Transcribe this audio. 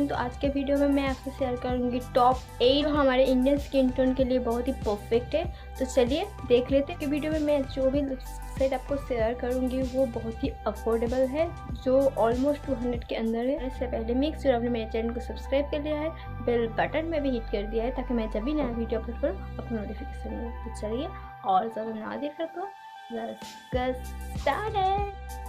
तो आज के वीडियो में मैं आपसे शेयर करूंगी टॉप 8 जो हमारे इंडियन स्किन टोन के लिए बहुत ही परफेक्ट है। तो चलिए देख लेते हैं कि वीडियो में मैं जो भी लिपस्टिक आपको शेयर करूंगी वो बहुत ही अफोर्डेबल है, जो ऑलमोस्ट 200 के अंदर है। इससे पहले मेक श्योर आपने मेरे चैनल को सब्सक्राइब कर लिया है, बेल बटन में भी हिट कर दिया है ताकि मैं जब भी नया वीडियो अपलोड करूँ आपको नोटिफिकेशन मिले। तो चलिए और ज़्यादा ना देर कर दो, लेट्स गेट स्टार्टेड।